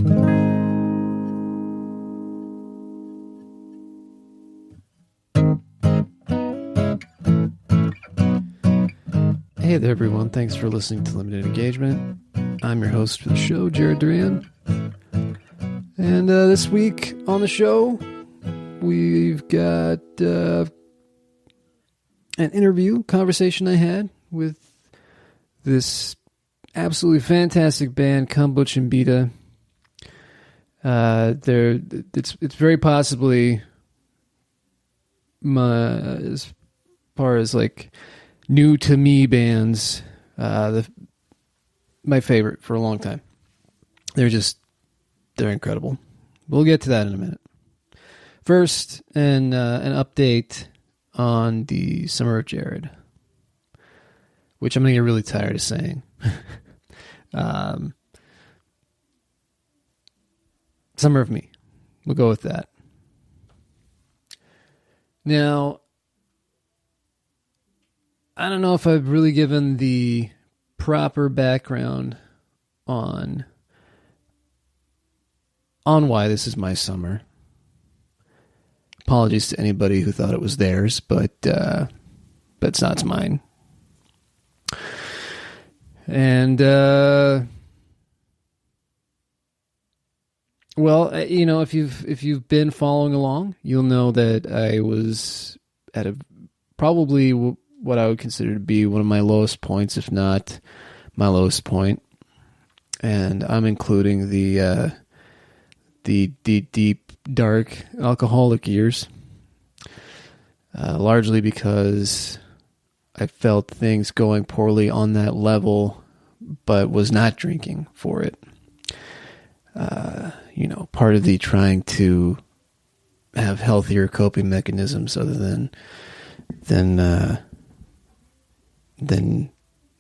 Hey there, everyone. Thanks for listening to Limited Engagement. I'm your host for the show, Jared Duran. And this week on the show, we've got an conversation I had with this absolutely fantastic band, Chimbita. It's very possibly as far as like new to me bands, my favorite for a long time. They're incredible. We'll get to that in a minute. First, an update on the Summer of Jared, which I'm going to get really tired of saying. Summer of Me. We'll go with that. Now, I don't know if I've really given the proper background on why this is my summer. Apologies to anybody who thought it was theirs, but it's not mine. And well, you know, if you've been following along, you'll know that I was at probably what I would consider to be one of my lowest points, if not my lowest point. And I'm including the deep, dark alcoholic years, largely because I felt things going poorly on that level, but was not drinking for it. Part of the trying to have healthier coping mechanisms other than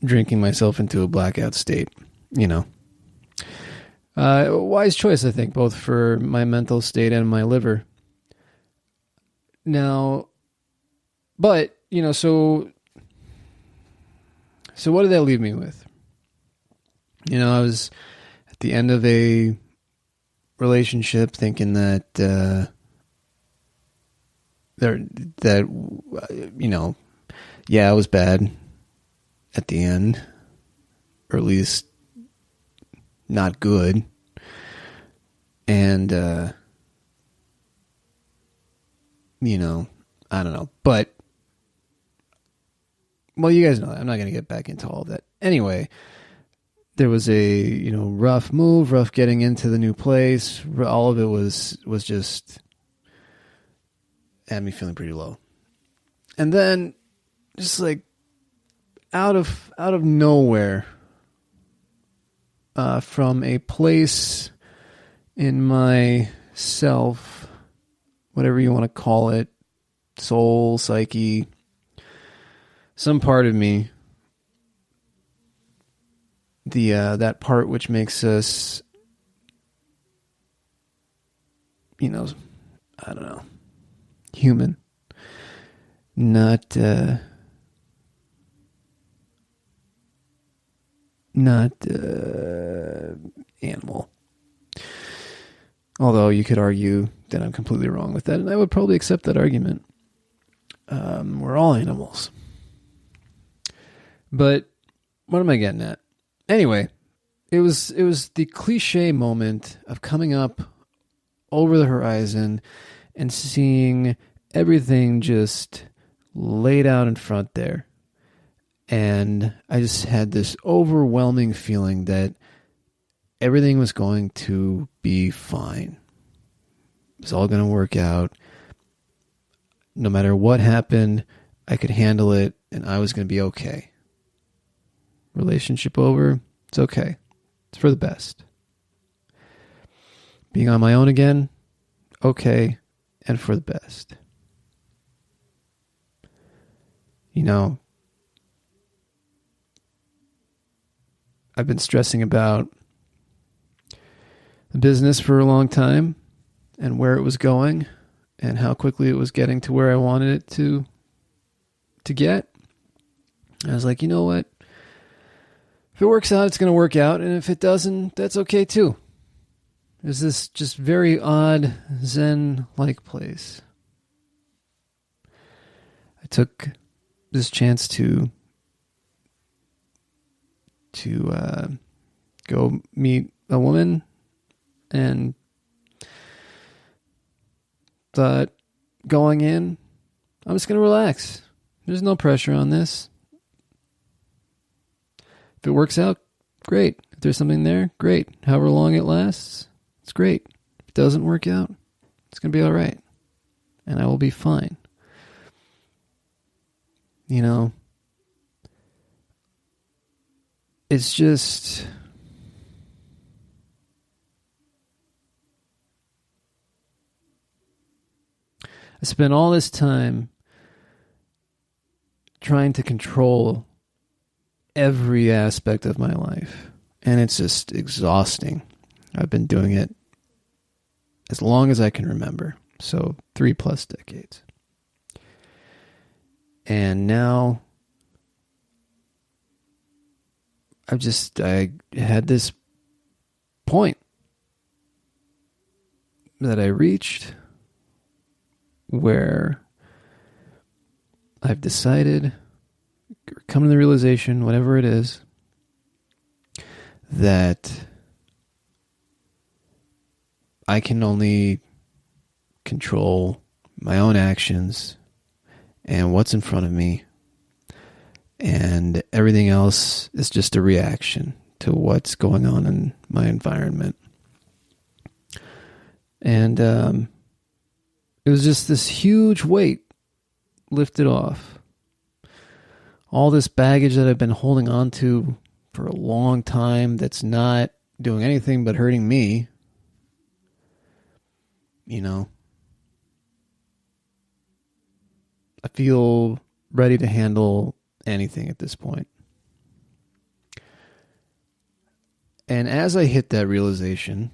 drinking myself into a blackout state, wise choice, I think, both for my mental state and my liver. Now, but, so what did that leave me with? I was at the end of a relationship thinking that, I was bad at the end, or at least not good. And, I don't know, but, well, you guys know that. I'm not going to get back into all of that. Anyway, there was a, rough move, rough getting into the new place. All of it was just, had me feeling pretty low. And then, just like, out of nowhere, from a place in my self, whatever you want to call it, soul, psyche, some part of me, that part which makes us, I don't know, human, not animal. Although you could argue that I'm completely wrong with that, and I would probably accept that argument. We're all animals. But what am I getting at? Anyway, it was the cliche moment of coming up over the horizon and seeing everything just laid out in front there. And I just had this overwhelming feeling that everything was going to be fine. It was all going to work out. No matter what happened, I could handle it, and I was going to be okay. Relationship over, it's okay. It's for the best. Being on my own again, okay, and for the best. I've been stressing about the business for a long time and where it was going and how quickly it was getting to where I wanted it to get. I was like, you know what? If it works out, it's going to work out. And if it doesn't, that's okay too. There's this just very odd Zen-like place. I took this chance to go meet a woman and thought, going in, I'm just going to relax. There's no pressure on this. If it works out, great. If there's something there, great. However long it lasts, it's great. If it doesn't work out, it's going to be all right. And I will be fine. You know, it's just... I spent all this time trying to control every aspect of my life, and it's just exhausting. I've been doing it as long as I can remember, so 3+ decades. And now I had this point that I reached where I've decided, come to the realization, whatever it is, that I can only control my own actions and what's in front of me, and everything else is just a reaction to what's going on in my environment. And it was just this huge weight lifted off. All this baggage that I've been holding on to for a long time that's not doing anything but hurting me, you know, I feel ready to handle anything at this point. And as I hit that realization,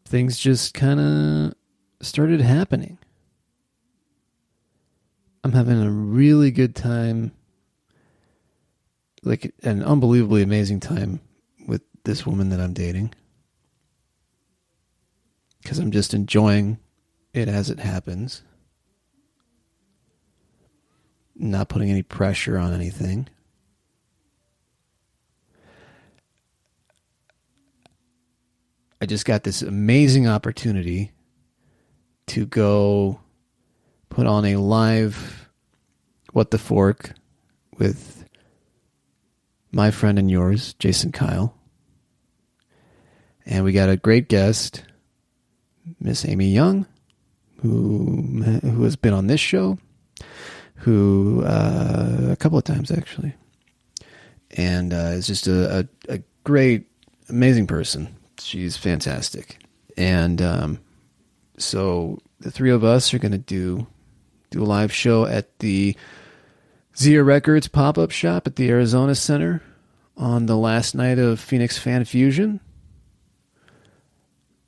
things just kind of started happening. I'm having a really good time, like an unbelievably amazing time with this woman that I'm dating, because I'm just enjoying it as it happens, not putting any pressure on anything. I just got this amazing opportunity to go put on a live What the Fork with my friend and yours, Jason Kyle. And we got a great guest, Miss Amy Young, who has been on this show, who a couple of times actually, and is just a great, amazing person. She's fantastic. And so the three of us are going to do a live show at the Zia Records pop-up shop at the Arizona Center on the last night of Phoenix Fan Fusion.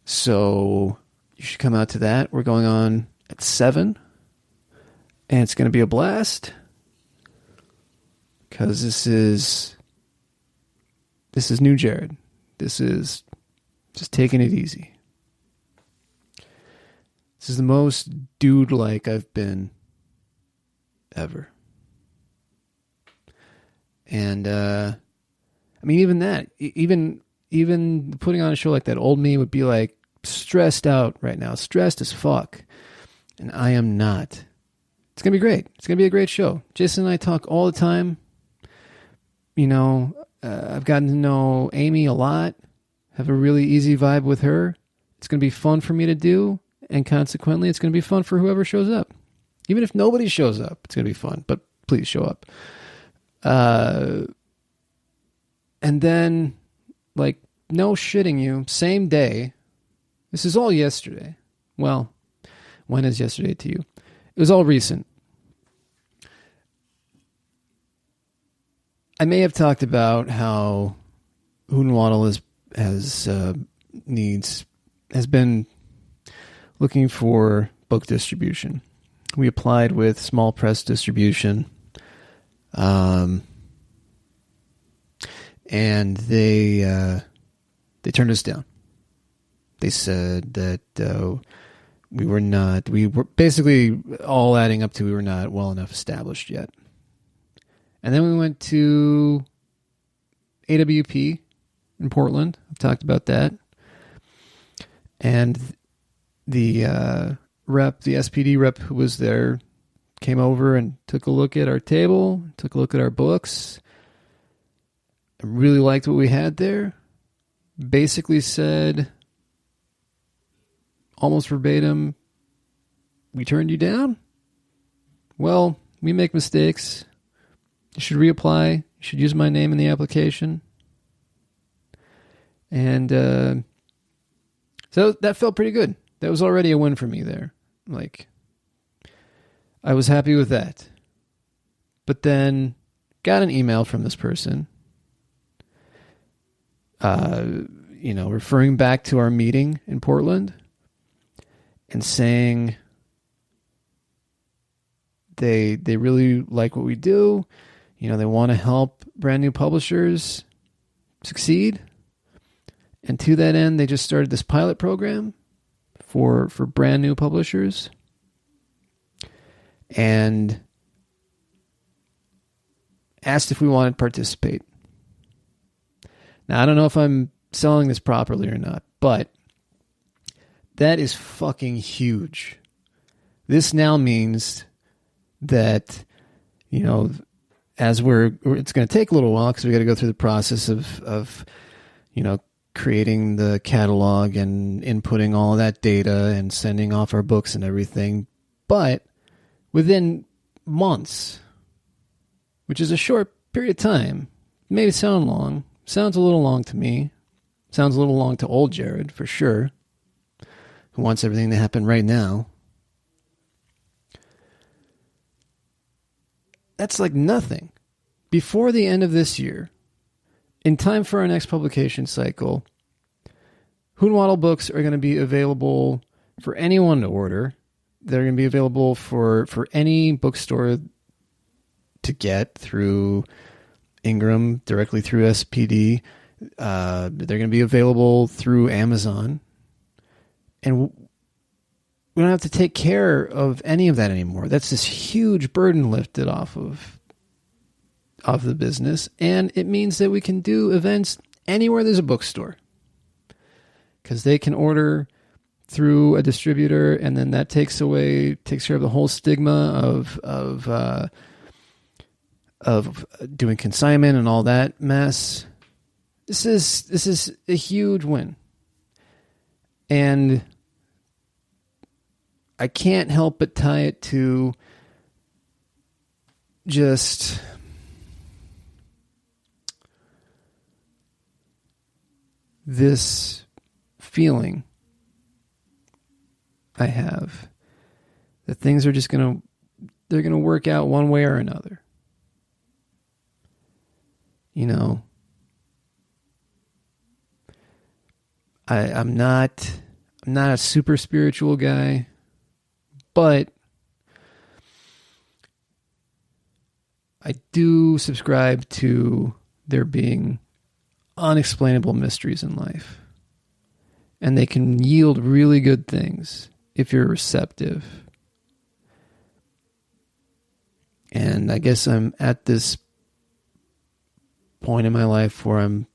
So you should come out to that. We're going on at 7. And it's going to be a blast. Because this is new Jared. This is just taking it easy. This is the most dude-like I've been ever. And, I mean, even that, even putting on a show like that, old me would be like stressed out right now, stressed as fuck. And I am not. It's going to be great. It's going to be a great show. Jason and I talk all the time. You know, I've gotten to know Amy a lot. Have a really easy vibe with her. It's going to be fun for me to do. And consequently, it's going to be fun for whoever shows up. Even if nobody shows up, it's going to be fun. But please show up. And then, like, no shitting you, same day. This is all yesterday. Well, when is yesterday to you? It was all recent. I may have talked about how Hoonwaddle has been looking for book distribution. We applied with small press distribution. and they turned us down. They said that we were basically all adding up to we were not well enough established yet. And then we went to AWP in Portland. I've talked about that. And the SPD rep who was there came over and took a look at our table, took a look at our books. I really liked what we had there. Basically said, almost verbatim, we turned you down? Well, we make mistakes. You should reapply. You should use my name in the application. And so that felt pretty good. That was already a win for me there. Like, I was happy with that. But then got an email from this person, referring back to our meeting in Portland and saying they really like what we do. You know, they want to help brand new publishers succeed. And to that end, they just started this pilot program for brand new publishers. And asked if we wanted to participate. Now, I don't know if I'm selling this properly or not, but that is fucking huge. This now means that, as it's going to take a little while because we got to go through the process of creating the catalog and inputting all of that data and sending off our books and everything. But within months, which is a short period of time, may sound long, sounds a little long to me, sounds a little long to old Jared, for sure, who wants everything to happen right now. That's like nothing. Before the end of this year, in time for our next publication cycle, Hoon Waddle books are going to be available for anyone to order. They're going to be available for any bookstore to get through Ingram, directly through SPD. They're going to be available through Amazon. And we don't have to take care of any of that anymore. That's this huge burden lifted off of the business. And it means that we can do events anywhere there's a bookstore. Because they can order through a distributor, and then that takes care of the whole stigma of doing consignment and all that mess. This is a huge win. And I can't help but tie it to just this feeling I have that things are just they're going to work out one way or another. I'm not a super spiritual guy, but I do subscribe to there being unexplainable mysteries in life. And they can yield really good things if you're receptive. And I guess I'm at this point in my life where I'm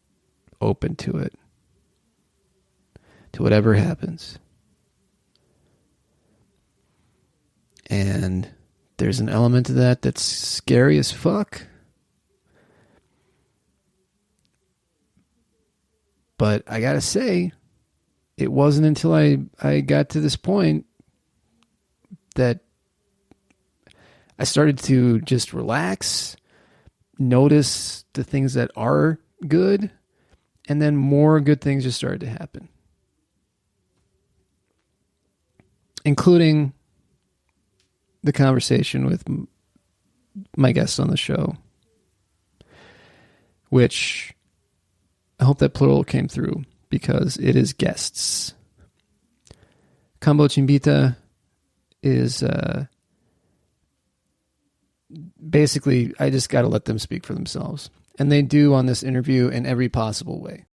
open to it. To whatever happens. And there's an element to that that's scary as fuck. But I gotta say, it wasn't until I got to this point that I started to just relax, notice the things that are good, and then more good things just started to happen. Including the conversation with my guests on the show, which I hope that plural came through because it is guests. Combo Chimbita is basically, I just got to let them speak for themselves. And they do on this interview in every possible way.